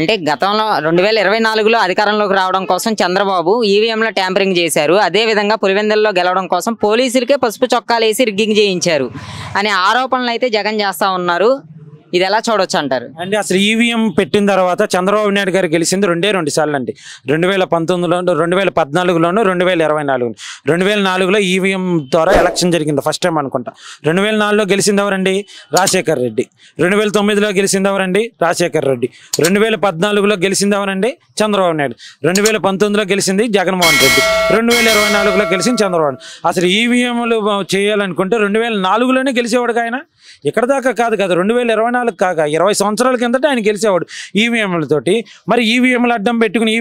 అంటే గతంలో 2024లో అధికారంలోకి రావడం కోసం చంద్రబాబు ఈవీఎంలో ట్యాంపరింగ్ చేశారు. అదేవిధంగా పులివెందులలో గెలవడం కోసం పోలీసులకే పసుపు చొక్కాలేసి రిగ్గింగ్ చేయించారు అనే ఆరోపణలు అయితే జగన్ చేస్తూ ఉన్నారు. ఇది ఎలా చూడొచ్చు అంటారు? అంటే అసలు ఈవీఎం పెట్టిన తర్వాత చంద్రబాబు నాయుడు గారు గెలిచింది రెండు సార్లు అండి. 2019లోను, 2014లోను, 2024. 2004లో ఈవీఎం ద్వారా ఎలక్షన్ జరిగింది ఫస్ట్ టైం అనుకుంటా. 2004లో గెలిచింది ఎవరండి? రాజశేఖర్ రెడ్డి. 2009లో గెలిచింది ఎవరండి? రాజశేఖర్ రెడ్డి. 2014లో గెలిచింది ఎవరండి? చంద్రబాబు నాయుడు. 2019లో గెలిచింది జగన్మోహన్ రెడ్డి. 2024లో గెలిచింది చంద్రబాబు. అసలు ఈవీఎంలు చేయాలనుకుంటే 2004లోనే గెలిచేవాడు ఆయన. ఇక్కడ దాకా కాదు కదా, 2024 కాక 20 సంవత్సరాల కిందట ఆయన గెలిచేవాడు ఈవీఎంలతోటి. మరి ఈవీఎంలు అడ్డం పెట్టుకుని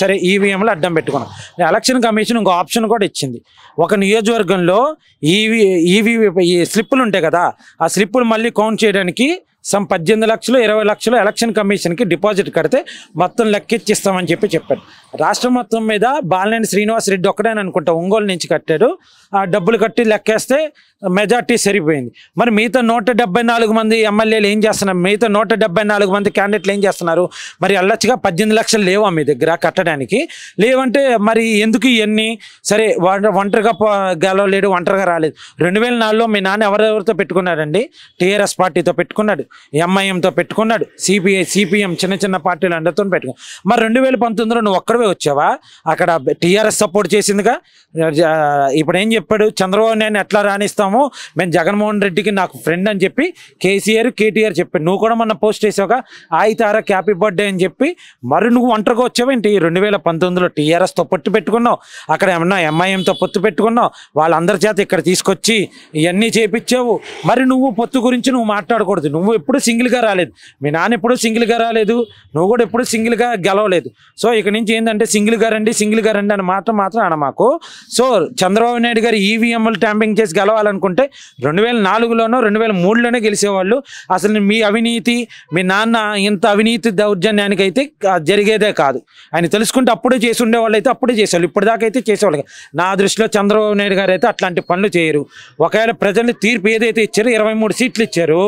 సరే ఈవీఎంలు అడ్డం పెట్టుకున్నాం. ఎలక్షన్ కమిషన్ ఇంకో ఆప్షన్ కూడా ఇచ్చింది. ఒక నియోజకవర్గంలో ఈ స్లిప్పులు ఉంటాయి కదా, ఆ స్లిప్పులు మళ్ళీ కౌంట్ చేయడానికి 18 లక్షలు 20 లక్షలు ఎలక్షన్ కమిషన్కి డిపాజిట్ కడితే మొత్తం లెక్కిచ్చిస్తామని చెప్పాడు. రాష్ట్రం మొత్తం మీద బాలినేని శ్రీనివాస్ రెడ్డి ఒక్కడని అనుకుంటా ఒంగోలు నుంచి కట్టాడు. ఆ డబ్బులు కట్టి లెక్కేస్తే మెజార్టీ సరిపోయింది. మరి మిగతా 174 మంది ఎమ్మెల్యేలు ఏం చేస్తున్నారు? మిగతా 174 మంది క్యాండిడేట్లు ఏం చేస్తున్నారు? మరి అల్లచ్చిగా 18 లక్షలు లేవా మీ దగ్గర కట్టడానికి? లేవంటే మరి ఎందుకు ఇవన్నీ? సరే ఒంటరిగా గెలవలేడు, ఒంటరిగా రాలేదు. 2004లో మీ నాన్న ఎవరెవరితో పెట్టుకున్నాడండి? టీఆర్ఎస్ పార్టీతో పెట్టుకున్నాడు, ఎంఐఎంతో పెట్టుకున్నాడు, సిపిఎం చిన్న పార్టీలు అందరితో పెట్టుకున్నాడు. మరి 2019లో నువ్వు ఒక్కడవే వచ్చావా? అక్కడ టీఆర్ఎస్ సపోర్ట్ చేసిందిగా. ఇప్పుడు ఏం చెప్పాడు? చంద్రబాబు నాయుడు ఎట్లా రాణిస్తామో మేము జగన్మోహన్ రెడ్డికి నాకు ఫ్రెండ్ అని చెప్పి కేటీఆర్ చెప్పాడు. నువ్వు కూడా మొన్న పోస్ట్ చేసావుగా తారా హ్యాపీ బర్త్డే అని చెప్పి. మరి నువ్వు ఒంటరిగా వచ్చావేంటి? 2019లో టీఆర్ఎస్తో పొత్తు పెట్టుకున్నావు, అక్కడ ఏమన్నా ఎంఐఎంతో పొత్తు పెట్టుకున్నావు, వాళ్ళందరి చేత ఇక్కడ తీసుకొచ్చి ఇవన్నీ చేపించావు. మరి నువ్వు పొత్తు గురించి నువ్వు మాట్లాడకూడదు. నువ్వు ఎప్పుడు సింగిల్గా రాలేదు, మీ నాన్న ఎప్పుడు సింగిల్గా రాలేదు, నువ్వు కూడా ఎప్పుడు సింగిల్గా గెలవలేదు. సో ఇక నుంచి ఏంటంటే సింగిల్గా రండి అని మాత్రం అనమాకు. సో చంద్రబాబు నాయుడు గారు ఈవీఎంలు ట్యాంపింగ్ చేసి గెలవాలనుకుంటే 2004లోనో 2003లోనే గెలిచేవాళ్ళు. అసలు మీ అవినీతి, మీ నాన్న ఇంత అవినీతి దౌర్జన్యానికి అయితే జరిగేదే కాదు. ఆయన తెలుసుకుంటే అప్పుడే చేసి ఉండేవాళ్ళు అయితే అప్పుడే చేసేవాళ్ళు, ఇప్పటిదాకా అయితే చేసేవాళ్ళు. నా దృష్టిలో చంద్రబాబు నాయుడు గారు అయితే అట్లాంటి పనులు చేయరు. ఒకవేళ ప్రజలు తీర్పు ఏదైతే ఇచ్చారో 23 సీట్లు ఇచ్చారు,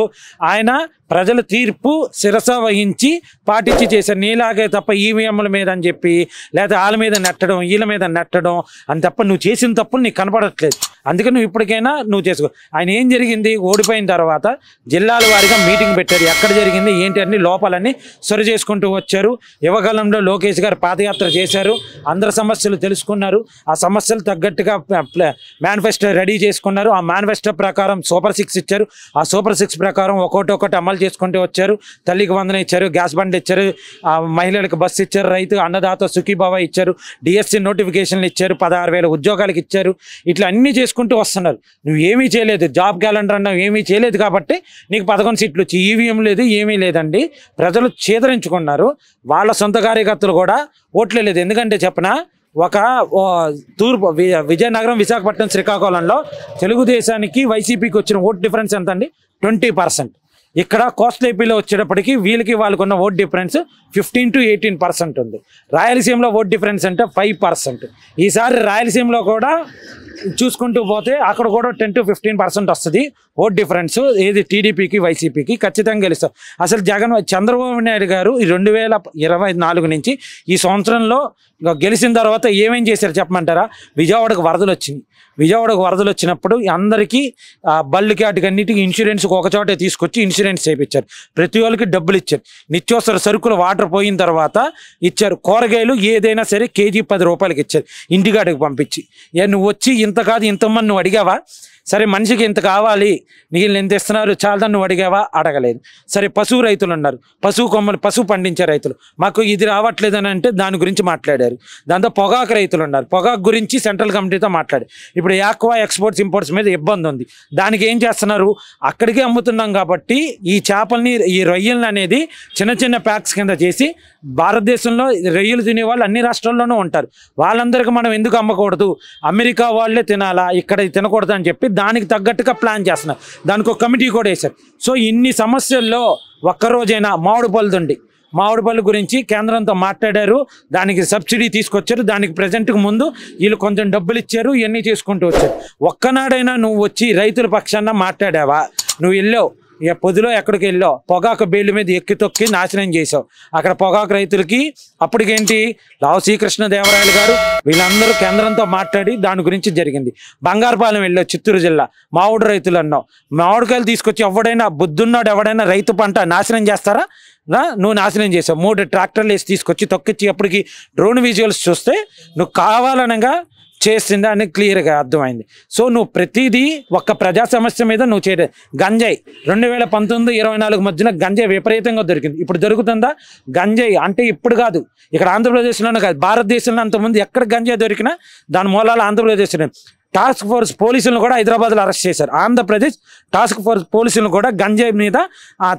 ఆయన ప్రజల తీర్పు శిరస వహించి పాటించి చేశారు. నీలాగే తప్ప ఈవీఎంల మీద అని చెప్పి లేదా వాళ్ళ మీద నెట్టడం వీళ్ళ మీద నెట్టడం అని తప్ప నువ్వు చేసిన తప్పులు నీకు కనపడట్లేదు. అందుకే నువ్వు ఇప్పటికైనా నువ్వు చేసుకో. ఆయన ఏం జరిగింది? ఓడిపోయిన తర్వాత జిల్లాల వారీగా మీటింగ్ పెట్టారు. ఎక్కడ జరిగింది ఏంటి అన్ని లోపాలన్నీ సరి చేసుకుంటూ వచ్చారు. యువకాలంలో లోకేష్ గారు పాదయాత్ర చేశారు, అందరి సమస్యలు తెలుసుకున్నారు, ఆ సమస్యలు తగ్గట్టుగా మేనిఫెస్టో రెడీ చేసుకున్నారు. ఆ మేనిఫెస్టో ప్రకారం సూపర్ 6 ఇచ్చారు. ఆ సూపర్ 6 ప్రకారం ఒక్కొక్కటి అమలు చేసుకుంటూ వచ్చారు. తల్లికి వందనం ఇచ్చారు, గ్యాస్ బండ్ ఇచ్చారు, మహిళలకు బస్సు ఇచ్చారు, రైతు అన్నదాత సుఖీభావ ఇచ్చారు, డిఎస్సి నోటిఫికేషన్లు ఇచ్చారు, 16,000 ఉద్యోగాలకు ఇచ్చారు. ఇట్లా అన్నీ చేసుకుంటూ వస్తున్నారు. నువ్వు ఏమీ చేయలేదు, జాబ్ క్యాలెండర్ అన్నావు, ఏమీ చేయలేదు కాబట్టి నీకు 11 సీట్లు వచ్చి ఈవీఎం లేదు, ఏమీ లేదండి. ప్రజలు చేదరించుకున్నారు. వాళ్ళ సొంత కార్యకర్తలు కూడా ఓట్లే లేదు. ఎందుకంటే చెప్పనా, ఒక తూర్పు విజయనగరం, విశాఖపట్నం, శ్రీకాకుళంలో తెలుగుదేశానికి వైసీపీకి వచ్చిన ఓట్ డిఫరెన్స్ ఎంత అండి? 20%. ఇక్కడ కోస్టల్ ఏపీలో వచ్చేటప్పటికి వీళ్ళకి వాళ్ళకు ఉన్న ఓట్ డిఫరెన్స్ 15 to 18% ఉంది. రాయలసీమలో ఓట్ డిఫరెన్స్ అంటే 5%. ఈసారి రాయలసీమలో కూడా చూసుకుంటూ పోతే అక్కడ కూడా 10 to 15% వస్తుంది ఓట్ డిఫరెన్స్. ఏది టీడీపీకి వైసీపీకి ఖచ్చితంగా గెలుస్తారు. అసలు చంద్రబాబు నాయుడు గారు ఈ 2024 నుంచి ఈ సంవత్సరంలో గెలిచిన తర్వాత ఏమేం చేశారు చెప్పమంటారా? విజయవాడకు వరదలు వచ్చినప్పుడు అందరికీ బళ్ళకి వాటికన్నిటికీ ఇన్సూరెన్స్ ఒక చోటే తీసుకొచ్చి ఇన్సూరెన్స్ చేయించారు. ప్రతి వాళ్ళకి డబ్బులు ఇచ్చారు. నిత్యావసర సరుకులు వాటర్ పోయిన తర్వాత ఇచ్చారు. కూరగాయలు ఏదైనా సరే కేజీ 10 రూపాయలకి ఇచ్చారు ఇంటికాడికి పంపించి. నువ్వు వచ్చి ఇంత కాదు ఇంతమంది నువ్వు అడిగావా? సరే మనిషికి ఇంత కావాలి, నీళ్ళు ఎంత ఇస్తున్నారు చాలదని నువ్వు అడిగావా? అడగలేదు. సరే పశువు రైతులు ఉన్నారు, పశువు పండించే రైతులు, మాకు ఇది రావట్లేదని అంటే దాని గురించి మాట్లాడారు. దాంతో పొగాకు రైతులు ఉన్నారు, పొగాకు గురించి సెంట్రల్ కమిటీతో మాట్లాడారు. ఇప్పుడు యాక్వా ఎక్స్పోర్ట్స్ ఇంపోర్ట్స్ మీద ఇబ్బంది ఉంది. దానికి ఏం చేస్తున్నారు? అక్కడికే అమ్ముతున్నాం కాబట్టి ఈ చేపల్ని, ఈ రొయ్యలను అనేది చిన్న ప్యాక్స్ కింద చేసి భారతదేశంలో రొయ్యలు తినేవాళ్ళు అన్ని రాష్ట్రాల్లోనూ ఉంటారు. వాళ్ళందరికీ మనం ఎందుకు అమ్మకూడదు? అమెరికా వాళ్ళే తినాలా, ఇక్కడ తినకూడదు అని చెప్పి దానికి తగ్గట్టుగా ప్లాన్ చేస్తున్నారు. దానికి ఒక కమిటీ కూడా వేశారు. సో ఇన్ని సమస్యల్లో ఒక్కరోజైనా మామిడి పళ్ళు గురించి కేంద్రంతో మాట్లాడారు, దానికి సబ్సిడీ తీసుకొచ్చారు. దానికి ప్రజెంట్కి ముందు వీళ్ళు కొంచెం డబ్బులు ఇచ్చారు, ఇవన్నీ చేసుకుంటూ వచ్చారు. ఒక్కనాడైనా నువ్వు వచ్చి రైతుల పక్షాన మాట్లాడావా? నువ్వు వెళ్ళావు ఇక పొదిలో ఎక్కడికి వెళ్ళావు, పొగాకు బేళ్ళ మీద ఎక్కి తొక్కి నాశనం చేసావు. అక్కడ పొగాకు రైతులకి అప్పటికేంటి రావు శ్రీకృష్ణదేవరాయలు గారు వీళ్ళందరూ కేంద్రంతో మాట్లాడి దాని గురించి జరిగింది. బంగారుపాలెం వెళ్ళావు చిత్తూరు జిల్లా, మామిడి రైతులు అన్నావు. మామిడికాయలు తీసుకొచ్చి ఎవడైనా బుద్ధున్నాడు ఎవడైనా రైతు పంట నాశనం చేస్తారా? నువ్వు నాశనం చేసావు. 3 ట్రాక్టర్లు వేసి తీసుకొచ్చి తొక్కిచ్చి అప్పటికి డ్రోన్ విజువల్స్ చూస్తే నువ్వు కావాలనగా చేసింది అని క్లియర్గా అర్థమైంది. సో నువ్వు ప్రతిదీ ఒక్క ప్రజా సమస్య మీద నువ్వు చేయలేదు. గంజాయి 2019-24 మధ్యన గంజాయి విపరీతంగా దొరికింది. ఇప్పుడు దొరుకుతుందా గంజాయి? అంటే ఇప్పుడు కాదు, ఇక్కడ ఆంధ్రప్రదేశ్లోనే కాదు భారతదేశంలో అంతకుముందు ఎక్కడ గంజాయి దొరికినా దాని మూలాలు ఆంధ్రప్రదేశ్లో. టాస్క్ ఫోర్స్ పోలీసులను కూడా హైదరాబాద్లో అరెస్ట్ చేశారు. ఆంధ్రప్రదేశ్ టాస్క్ ఫోర్స్ పోలీసులను కూడా గంజాయి మీద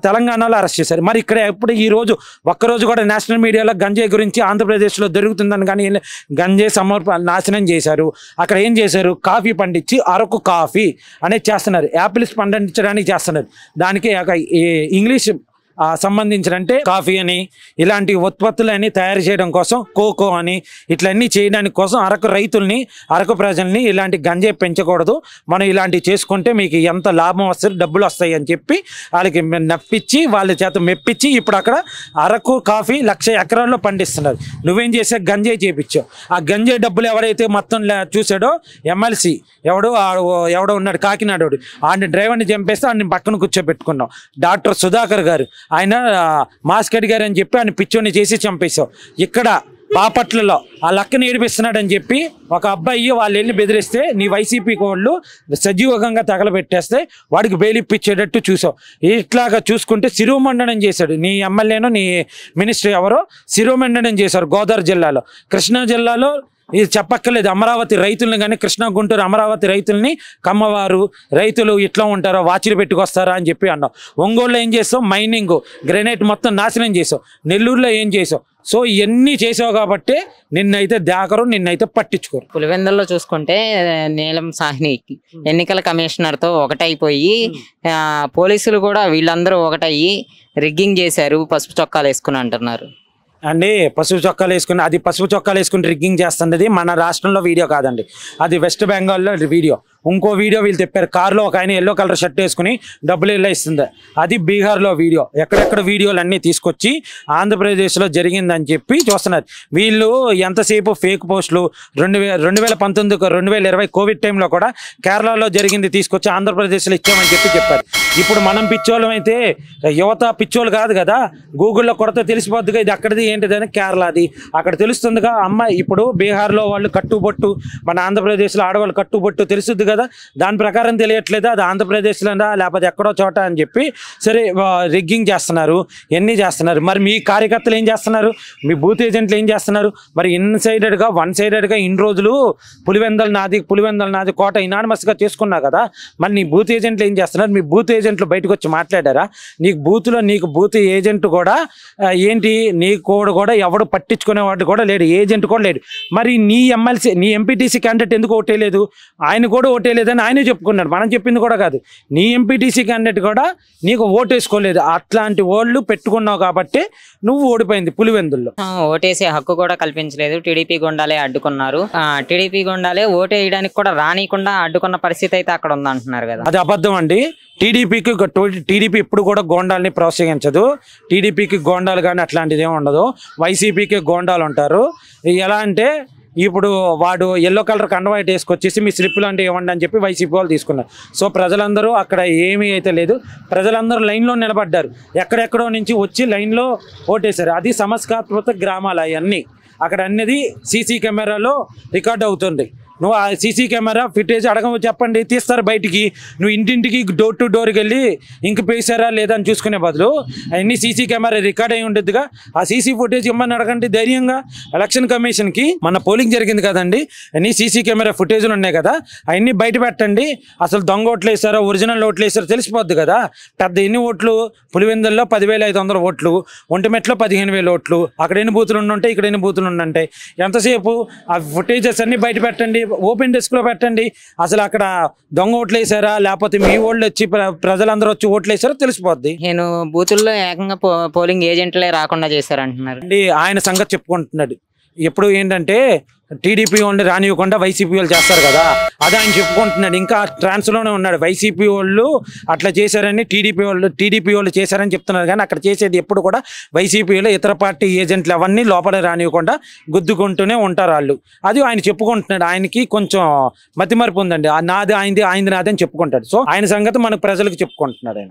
తెలంగాణలో అరెస్ట్ చేశారు. మరి ఇక్కడ ఎప్పుడు ఈ రోజు ఒక్కరోజు కూడా నేషనల్ మీడియాలో గంజాయి గురించి ఆంధ్రప్రదేశ్లో దొరుకుతుందని కానీ గంజాయి నాశనం చేశారు. అక్కడ ఏం చేశారు, కాఫీ పండించి అరకు కాఫీ అనేది చేస్తున్నారు, యాపిల్స్ పండించడానికి చేస్తున్నారు. దానికి ఇంగ్లీష్ సంబంధించినంటే కాఫీ అని ఇలాంటి ఉత్పత్తులని తయారు చేయడం కోసం కోకో అని ఇట్లన్నీ చేయడానికి కోసం అరకు రైతుల్ని అరకు ప్రజల్ని ఇలాంటి గంజాయి పెంచకూడదు, మనం ఇలాంటివి చేసుకుంటే మీకు ఎంత లాభం వస్తుంది డబ్బులు వస్తాయి అని చెప్పి వాళ్ళకి నప్పించి వాళ్ళ చేత మెప్పించి ఇప్పుడు అక్కడ అరకు కాఫీ 1,00,000 ఎకరాల్లో పండిస్తున్నారు. నువ్వేం చేసా, గంజాయి చేపించావు. ఆ గంజాయి డబ్బులు ఎవరైతే మొత్తం చూసాడో ఎమ్మెల్సీ ఎవడో ఉన్నాడు కాకినాడోడు, ఆయన డ్రైవర్ని చంపేస్తే ఆయన పక్కన కూర్చోబెట్టుకున్నావు. డాక్టర్ సుధాకర్ గారు ఆయన మాస్కడి గారు అని చెప్పి ఆయన పిచ్చోని చేసి చంపేశావు. ఇక్కడ బాపట్లలో ఆ లక్కని ఏడిపిస్తున్నాడని చెప్పి ఒక అబ్బాయి వాళ్ళు వెళ్ళి బెదిరిస్తే నీ వైసీపీ వాళ్ళు సజీవంగా తగలబెట్టేస్తే వాడికి బెయిలిప్పించేటట్టు చూసావు. ఇట్లాగా చూసుకుంటే శిరోమండనం చేశాడు నీ ఎమ్మెల్యేను, నీ మినిస్టర్ ఎవరో శిరోమండనం చేశారు గోదావరి జిల్లాలో. కృష్ణా జిల్లాలో ఇది చెప్పక్కర్లేదు, అమరావతి రైతుల్ని కానీ కృష్ణా గుంటూరు అమరావతి రైతుల్ని కమ్మవారు రైతులు ఇట్లా ఉంటారో వాచిలు పెట్టుకొస్తారా అని చెప్పి అన్నావు. ఒంగోలులో ఏం చేసావు, మైనింగ్ గ్రెనైట్ మొత్తం నాశనం చేసావు. నెల్లూరులో ఏం చేసావు. సో ఇవన్నీ చేసావు కాబట్టి నిన్నైతే దాకరు, నిన్నైతే పట్టించుకోరు. పులివెందుల్లో చూసుకుంటే నీలం సాహ్ని ఎన్నికల కమిషనర్తో ఒకటైపోయి పోలీసులు కూడా వీళ్ళందరూ ఒకటయ్యి రిగ్గింగ్ చేశారు, పసుపు చొక్కాలు వేసుకుని అంటున్నారు. అండి పసుపు చొక్కాలు వేసుకుని, అది పసుపు చొక్కాలు వేసుకుని రిగ్గింగ్ చేస్తున్నది మన రాష్ట్రంలో వీడియో కాదండి, అది వెస్ట్ బెంగాల్లో వీడియో. ఇంకో వీడియో వీళ్ళు తెప్పారు, కారులో ఒక ఆయన ఎల్లో కలర్ షర్ట్ వేసుకుని డబ్బులు ఇలా ఇస్తుంది, అది బీహార్లో వీడియో. ఎక్కడెక్కడ వీడియోలు అన్నీ తీసుకొచ్చి ఆంధ్రప్రదేశ్లో జరిగిందని చెప్పి చూస్తున్నారు వీళ్ళు. ఎంతసేపు ఫేక్ పోస్టులు 2019 2020 కోవిడ్ టైంలో కూడా కేరళలో జరిగింది తీసుకొచ్చి ఆంధ్రప్రదేశ్లో ఇచ్చామని చెప్పారు. ఇప్పుడు మనం పిచ్చోళ్ళం అయితే యువత పిచ్చోళ్ళు కాదు కదా, గూగుల్లో కొరత తెలిసిపోద్దుగా ఇది అక్కడిది ఏంటిదని, కేరళది అక్కడ తెలుస్తుందిగా. అమ్మాయి ఇప్పుడు బీహార్లో వాళ్ళు కట్టుబొట్టు, మన ఆంధ్రప్రదేశ్లో ఆడవాళ్ళు కట్టుబొట్టు తెలుస్తుంది కదా, దాని ప్రకారం తెలియట్లేదు అది ఆంధ్రప్రదేశ్లోనా లేకపోతే ఎక్కడో చోట అని చెప్పి సరే రిగ్గింగ్ చేస్తున్నారు, ఎన్ని చేస్తున్నారు. మరి మీ కార్యకర్తలు ఏం చేస్తున్నారు, మీ బూత్ ఏజెంట్లు ఏం చేస్తున్నారు? మరి వన్ సైడెడ్గా ఇన్ని రోజులు పులివెందల నాది కోట ఇనానిమస్గా చేసుకున్నా కదా, మరి నీ బూత్ ఏజెంట్లు ఏం చేస్తున్నారు? మీ బూత్ ఏజెంట్లు బయటకు వచ్చి మాట్లాడారా? నీకు బూత్ ఏజెంట్ కూడా ఏంటి, నీ కోడ్ కూడా ఎవడు పట్టించుకునేవాడు కూడా లేడు, ఏజెంట్ కూడా లేడు. మరి నీ ఎమ్మెల్సీ నీ ఎంపీటీసీ క్యాండిడేట్ ఎందుకు ఓటేయలేదు? ఆయన కూడా ఓటేయలేదని ఆయనే చెప్పుకున్నాడు, మనం చెప్పింది కూడా కాదు. నీ ఎంపీటీసీ క్యాండిడేట్ కూడా నీకు ఓటేసుకోలేదు. అట్లాంటి ఓళ్ళు పెట్టుకున్నావు కాబట్టి నువ్వు ఓడిపోయింది పులివెందుల్లో. ఓటేసే హక్కు కూడా కల్పించలేదు, టీడీపీ గుండాలే అడ్డుకున్నారు. టీడీపీ గుండాలే ఓటేయడానికి కూడా రానికుండా అడ్డుకున్న పరిస్థితి అయితే అక్కడ ఉందంటున్నారు కదా. అది అబద్ధం అండి. టీడీపీ ఇప్పుడు కూడా గోండాల్ని ప్రోత్సహించదు. టీడీపీకి గోండాలు కానీ అట్లాంటిది ఏమి ఉండదు. వైసీపీకి గోండాలు ఉంటారు. ఎలా అంటే ఇప్పుడు వాడు ఎల్లో కలర్ కండవాయిట్ వేసుకొచ్చేసి మీ స్లిప్ లాంటివి ఇవ్వండి అని చెప్పి వైసీపీ వాళ్ళు తీసుకున్నారు. సో ప్రజలందరూ అక్కడ ఏమీ అయితే లేదు, ప్రజలందరూ లైన్లో నిలబడ్డారు, ఎక్కడెక్కడో నుంచి వచ్చి లైన్లో ఓటేశారు. అది సమస్కాత్మక గ్రామాలు అవన్నీ. అక్కడ అన్నది సీసీ కెమెరాలో రికార్డ్ అవుతుంది. నువ్వు ఆ సీసీ కెమెరా ఫుటేజ్ చెప్పండి, తీస్తారు బయటికి. నువ్వు ఇంటింటికి డోర్ టు డోర్కి వెళ్ళి ఇంక పేసారా లేదా అని చూసుకునే బదులు అవన్నీ సీసీ కెమెరా రికార్డ్ అయి ఉండేదిగా, ఆ సీసీ ఫుటేజ్ ఇమ్మని అడగండి ధైర్యంగా. ఎలక్షన్ కమిషన్కి మన పోలింగ్ జరిగింది కదండి, అన్ని సీసీ కెమెరా ఫుటేజ్లు ఉన్నాయి కదా, అవన్నీ బయట పెట్టండి. అసలు దొంగ ఓట్లు వేసారో ఒరిజినల్ ఓట్లు వేసారో తెలిసిపోద్ది కదా. పెద్ద ఎన్ని ఓట్లు, పులివెందుల్లో 10,500 ఓట్లు, ఒంటిమెట్లో 15,000 ఓట్లు, అక్కడ ఎన్ని బూతులు ఉండుంటాయి, ఇక్కడ ఎన్ని బూతులు ఉండుంటాయి. ఎంతసేపు ఆ ఫుటేజెస్ అన్ని బయట పెట్టండి, ఓపెన్ డెస్క్ లో పెట్టండి. అసలు అక్కడ దొంగ ఓట్లు వేసారా లేకపోతే మీ ఓళ్ళు వచ్చి ప్రజలందరూ వచ్చి ఓట్లు వేసారో తెలిసిపోద్ది. నేను బూతుల్లో ఏకంగా పోలింగ్ ఏజెంట్లే రాకుండా చేశారంటున్నారు. ఆయన సంగతి చెప్పుకుంటున్నాడు. ఎప్పుడు ఏంటంటే టీడీపీ వాళ్ళు రానివ్వకుండా వైసీపీ వాళ్ళు చేస్తారు కదా, అది ఆయన చెప్పుకుంటున్నాడు. ఇంకా ట్రాన్స్లోనే ఉన్నాడు. వైసీపీ వాళ్ళు అట్లా చేశారని టీడీపీ వాళ్ళు చేశారని చెప్తున్నారు, కానీ అక్కడ చేసేది ఎప్పుడు కూడా వైసీపీలో ఇతర పార్టీ ఏజెంట్లు అవన్నీ లోపల రానివ్వకుండా గుద్దుకుంటూనే ఉంటారు వాళ్ళు. అది ఆయన చెప్పుకుంటున్నాడు. ఆయనకి కొంచెం మతిమరుపు ఉందండి. నాది ఆయనది నాది అని చెప్పుకుంటాడు. సో ఆయన సంగతి మనకు ప్రజలకు చెప్పుకుంటున్నాడు ఆయన.